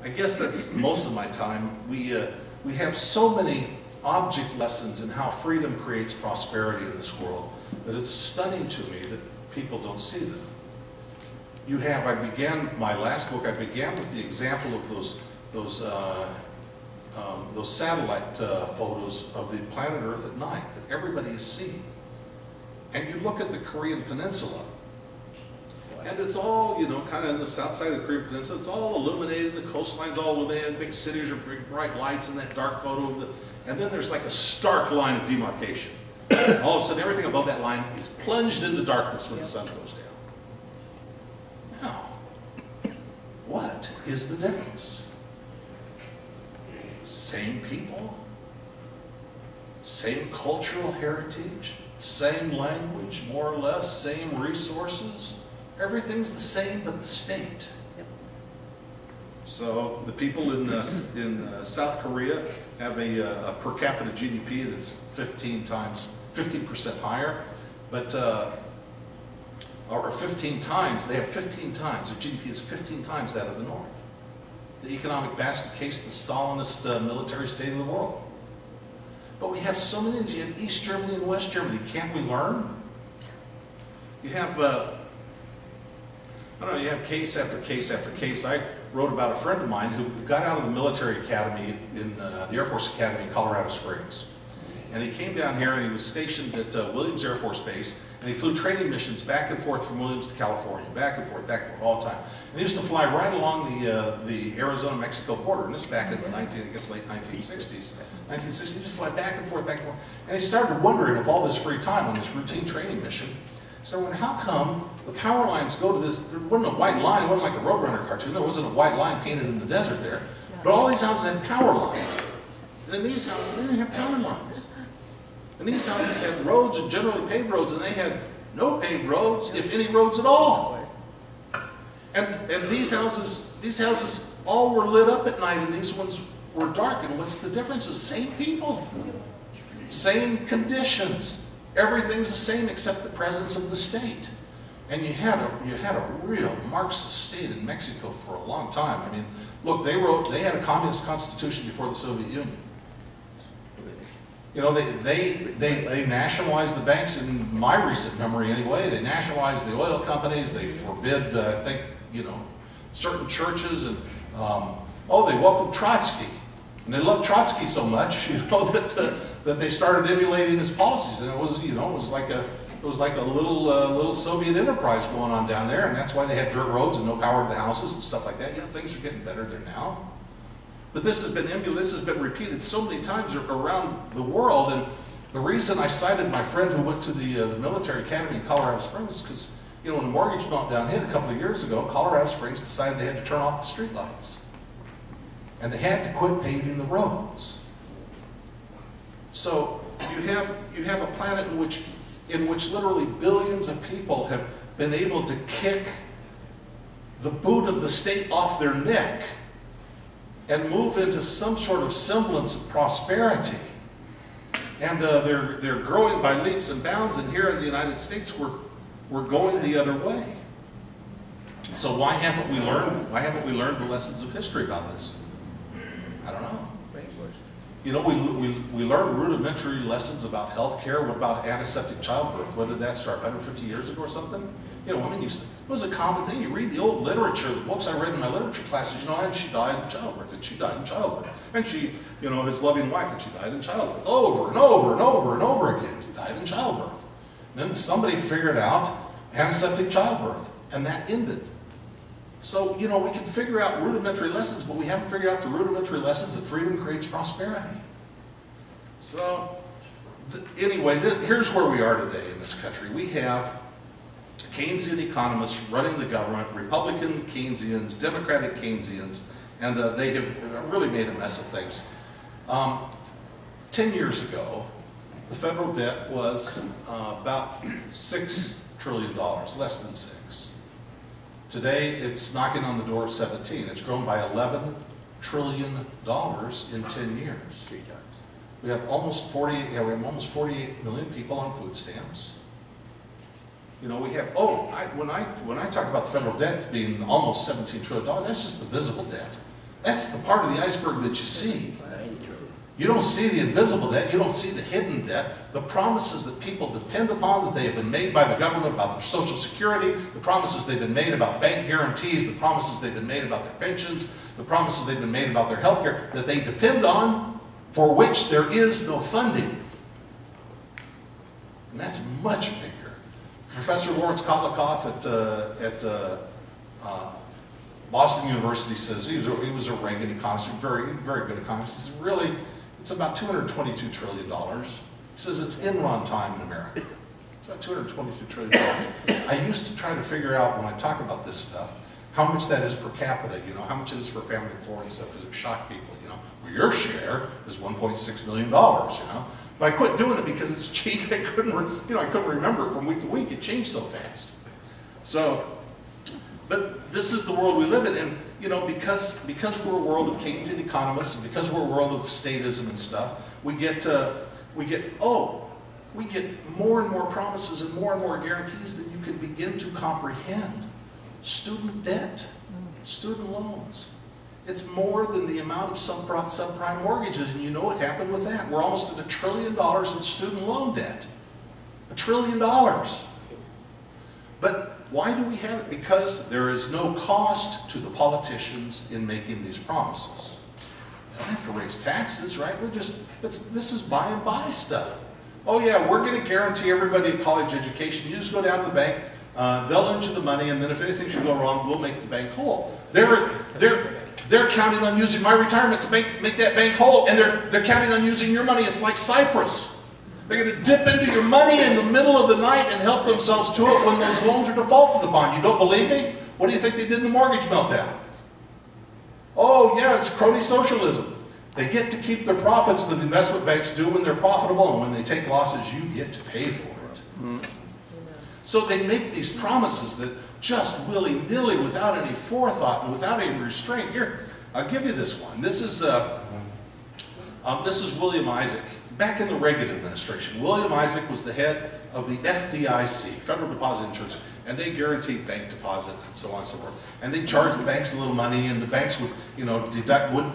I guess that's most of my time. We have so many object lessons in how freedom creates prosperity in this world that it's stunning to me that people don't see them. You have, I began my last book, I began with the example of those satellite photos of the planet Earth at night that everybody is seeing. And you look at the Korean Peninsula, and it's all, you know, kind of on the south side of the Korean Peninsula, it's all illuminated, the coastline's all illuminated, big cities are big bright lights in that dark photo of the, and then there's like a stark line of demarcation. All of a sudden everything above that line is plunged into darkness when the sun goes down. Now, what is the difference? Same people, same cultural heritage, same language, more or less, same resources. Everything's the same but the state. Yep. So the people in South Korea have a per capita GDP that's 15% higher, but or 15 times, they have 15 times, their GDP is 15 times that of the North. The economic basket case, the Stalinist military state of the world. But we have so many, you have East Germany and West Germany, can't we learn? You have, I don't know, you have case after case after case. I wrote about a friend of mine who got out of the military academy in the Air Force Academy in Colorado Springs. And he came down here and he was stationed at Williams Air Force Base, and he flew training missions back and forth from Williams to California, back and forth, all the time. And he used to fly right along the Arizona-Mexico border, and this back in the late 1960s. 1960s, he'd fly back and forth, and he started wondering with all this free time on this routine training mission. So how come the power lines go to this, there wasn't a white line, it wasn't like a Roadrunner cartoon, there wasn't a white line painted in the desert there, but all these houses had power lines. And in these houses, they didn't have power lines. And these houses had roads, and generally paved roads, and they had no paved roads, if any roads at all. And these houses all were lit up at night, and these ones were dark. And what's the difference? The same people, same conditions. Everything's the same except the presence of the state. And you had a real Marxist state in Mexico for a long time. I mean, look, they had a communist constitution before the Soviet Union. You know, they nationalized the banks, in my recent memory anyway. They nationalized the oil companies. They forbid, I think, you know, certain churches, and they welcomed Trotsky, and they loved Trotsky so much, you know, that they started emulating his policies, and it was, you know, it was like a little Soviet enterprise going on down there, and that's why they had dirt roads and no power to the houses and stuff like that. You know, things are getting better there now. But this has been repeated so many times around the world, and the reason I cited my friend who went to the military academy in Colorado Springs is because, you know, when the mortgage meltdown hit a couple of years ago, Colorado Springs decided they had to turn off the street lights. And they had to quit paving the roads. So you have a planet in which literally billions of people have been able to kick the boot of the state off their neck and move into some sort of semblance of prosperity. And they're growing by leaps and bounds, and here in the United States we're going the other way. So why haven't we learned the lessons of history about this? I don't know. You know, we learned rudimentary lessons about health care. What about antiseptic childbirth? When did that start? 150 years ago or something? You know, women used to, it was a common thing. You read the old literature, the books I read in my literature classes, you know, and she died in childbirth, and she died in childbirth. And she, you know, his loving wife, and she died in childbirth. Over and over and over and over again, she died in childbirth. And then somebody figured out antiseptic childbirth, and that ended. So, you know, we can figure out rudimentary lessons, but we haven't figured out the rudimentary lessons that freedom creates prosperity. So, anyway, here's where we are today in this country. We have Keynesian economists running the government, Republican Keynesians, Democratic Keynesians, and they have really made a mess of things. 10 years ago, the federal debt was about $6 trillion, less than 6. Today, it's knocking on the door of 17. It's grown by $11 trillion in 10 years. 3 times. We have almost 48 million people on food stamps. You know, we have, when I talk about the federal debts being almost $17 trillion, that's just the visible debt. That's the part of the iceberg that you see. You don't see the invisible debt, you don't see the hidden debt, the promises that people depend upon, that they have been made by the government about their Social Security, the promises they've been made about bank guarantees, the promises they've been made about their pensions, the promises they've been made about their health care, that they depend on, for which there is no funding. And that's much bigger. Professor Lawrence Kotlikoff at Boston University says, he was a Reagan economist, very, very good economist. He says, really, it's about $222 trillion. He says it's Enron time in America. It's about $222 trillion. I used to try to figure out, when I talk about this stuff, how much that is per capita, you know, how much it is for a family of four and stuff, because it would shock people, you know. Well, your share is $1.6 million, you know. But I quit doing it because it's cheap. I couldn't remember it from week to week. It changed so fast. So, but this is the world we live in, and you know, because we're a world of Keynesian economists, and because we're a world of statism and stuff, we get more and more promises and more guarantees that you can begin to comprehend. Student debt, student loans. It's more than the amount of subprime mortgages, and you know what happened with that. We're almost at $1 trillion in student loan debt. $1 trillion. But why do we have it? Because there is no cost to the politicians in making these promises. They don't have to raise taxes, right? This is by and by stuff. Oh yeah, we're going to guarantee everybody a college education. You just go down to the bank, they'll lend you the money, and then if anything should go wrong, we'll make the bank whole. They're counting on using my retirement to make that bank whole, and they're counting on using your money. It's like Cyprus. They're going to dip into your money in the middle of the night and help themselves to it when those loans are defaulted upon. You don't believe me? What do you think they did in the mortgage meltdown? Oh yeah, it's crony socialism. They get to keep their profits that the investment banks do when they're profitable, and when they take losses, you get to pay for it. So they make these promises that just willy-nilly, without any forethought and without any restraint. Here, I'll give you this one. This is William Isaac. Back in the Reagan administration, William Isaac was the head of the FDIC, Federal Deposit Insurance, and they guaranteed bank deposits and so on and so forth. And they charged the banks a little money, and the banks would, you know,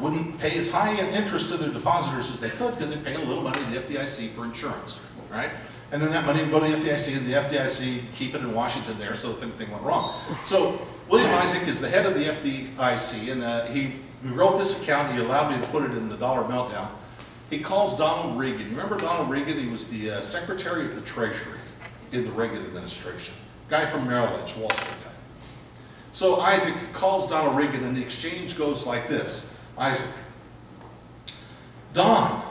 wouldn't pay as high an interest to their depositors as they could, because they pay a little money to the FDIC for insurance, right? And then that money would go to the FDIC, and the FDIC keep it in Washington there, so if anything went wrong. So William Isaac is the head of the FDIC, and he wrote this account. He allowed me to put it in the dollar meltdown. He calls Donald Reagan. You remember Donald Reagan? He was the Secretary of the Treasury in the Reagan administration. Guy from Merrill Lynch, Wall Street guy. So Isaac calls Donald Reagan, and the exchange goes like this. Isaac, Don,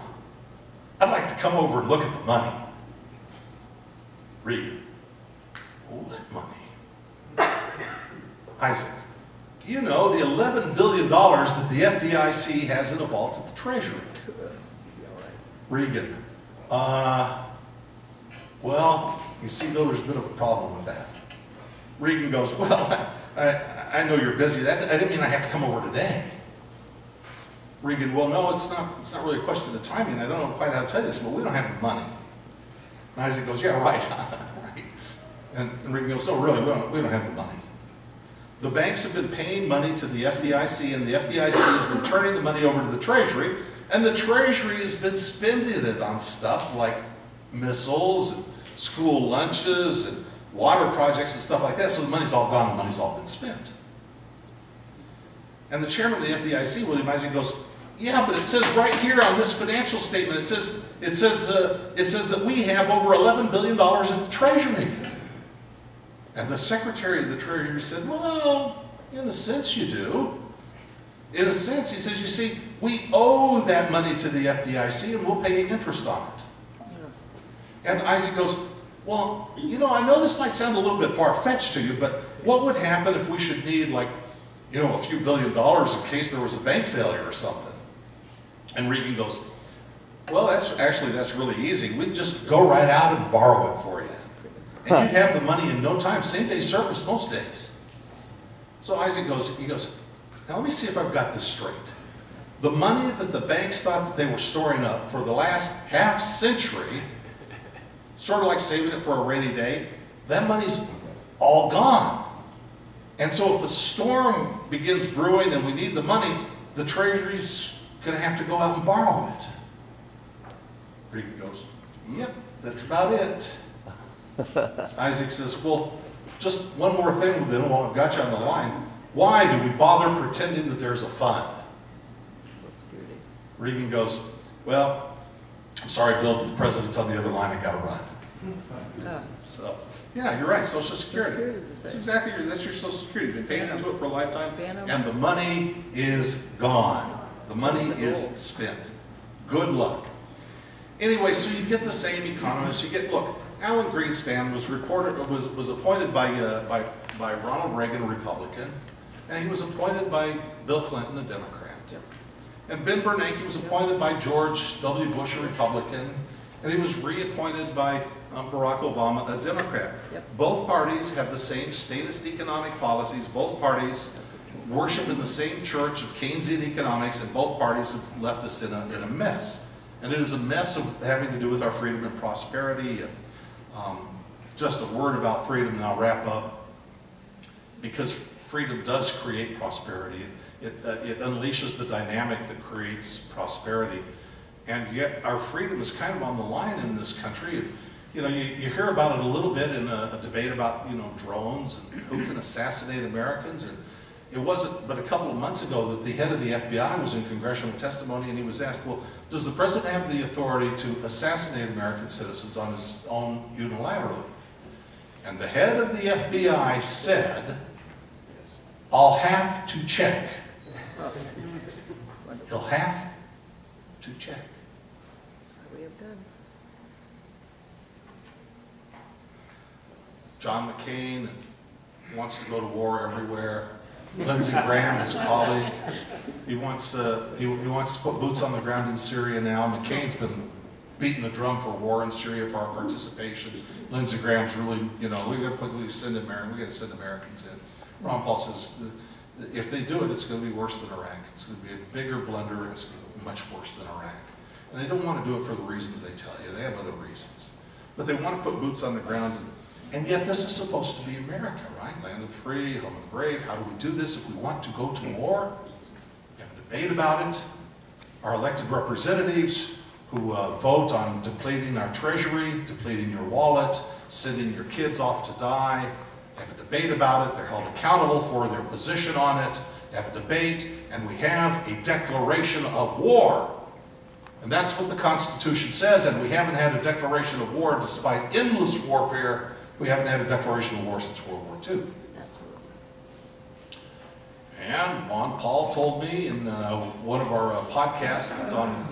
I'd like to come over and look at the money. Reagan, what money? Isaac, you know, the $11 billion that the FDIC has in a vault at the Treasury. Reagan, well, you see, though, there's a bit of a problem with that. Reagan goes, well, I know you're busy. I didn't mean I have to come over today. Reagan, well, no, it's not really a question of timing. I don't know quite how to tell you this, but we don't have the money. And Isaac goes, yeah, right. Right. And Reagan goes, no, really, we don't have the money. The banks have been paying money to the FDIC, and the FDIC has been turning the money over to the Treasury, and the Treasury has been spending it on stuff like missiles, and school lunches, and water projects and stuff like that, so the money's all gone, the money's all been spent. And the chairman of the FDIC, William Isaac, goes, yeah, but it says right here on this financial statement, it says that we have over $11 billion in the Treasury. And the Secretary of the Treasury said, well, in a sense you do. In a sense, he says, you see, we owe that money to the FDIC and we'll pay interest on it. And Isaac goes, well, you know, I know this might sound a little bit far-fetched to you, but what would happen if we should need, like, you know, a few $1 billion in case there was a bank failure or something? And Reagan goes, well, that's really easy. We'd just go right out and borrow it for you. And you'd have the money in no time, same-day service most days. So Isaac goes, now let me see if I've got this straight. The money that the banks thought that they were storing up for the last half century, sort of like saving it for a rainy day, that money's all gone. And so if a storm begins brewing and we need the money, the Treasury's going to have to go out and borrow it. Regan goes, yep, that's about it. Isaac says, well, just one more thing then while I've got you on the line. Why do we bother pretending that there's a fund? Regan goes, well, I'm sorry, Bill, but the president's on the other line. I got to run. So, yeah, you're right. Social Security. That's exactly that's your Social Security. They pay into it for a lifetime, and the money is gone. The money is spent. Good luck. Anyway, so you get the same economists. You get, look, Alan Greenspan was appointed by Ronald Reagan, a Republican, and he was appointed by Bill Clinton, a Democrat. And Ben Bernanke was appointed by George W. Bush, a Republican, and he was reappointed by Barack Obama, a Democrat. Both parties have the same statist economic policies. Both parties worship in the same church of Keynesian economics, and both parties have left us in a mess. And it is a mess of having to do with our freedom and prosperity. And, just a word about freedom, and I'll wrap up. Because freedom does create prosperity. It unleashes the dynamic that creates prosperity. And yet our freedom is kind of on the line in this country. You know, you hear about it a little bit in a debate about, you know, drones and who can assassinate Americans. And it wasn't but a couple of months ago that the head of the FBI was in congressional testimony, and he was asked, well, does the president have the authority to assassinate American citizens on his own unilaterally? And the head of the FBI said, I'll have to check. He'll have to check. We have done. John McCain wants to go to war everywhere. Lindsey Graham, his colleague, he wants to put boots on the ground in Syria now. McCain's been beating the drum for war in Syria for our participation. Lindsey Graham's really, you know, we got to send Americans in. Ron Paul says, if they do it, it's going to be worse than Iraq. It's going to be a bigger blunder, and it's going to be much worse than Iraq. And they don't want to do it for the reasons they tell you. They have other reasons. But they want to put boots on the ground. And yet this is supposed to be America, right? Land of the free, home of the brave. How do we do this if we want to go to war? We have a debate about it. Our elected representatives who vote on depleting our treasury, depleting your wallet, sending your kids off to die, have a debate about it. They're held accountable for their position on it. Have a debate, and we have a declaration of war. And that's what the Constitution says, and we haven't had a declaration of war despite endless warfare. We haven't had a declaration of war since World War II. And Ron Paul told me in one of our podcasts that's on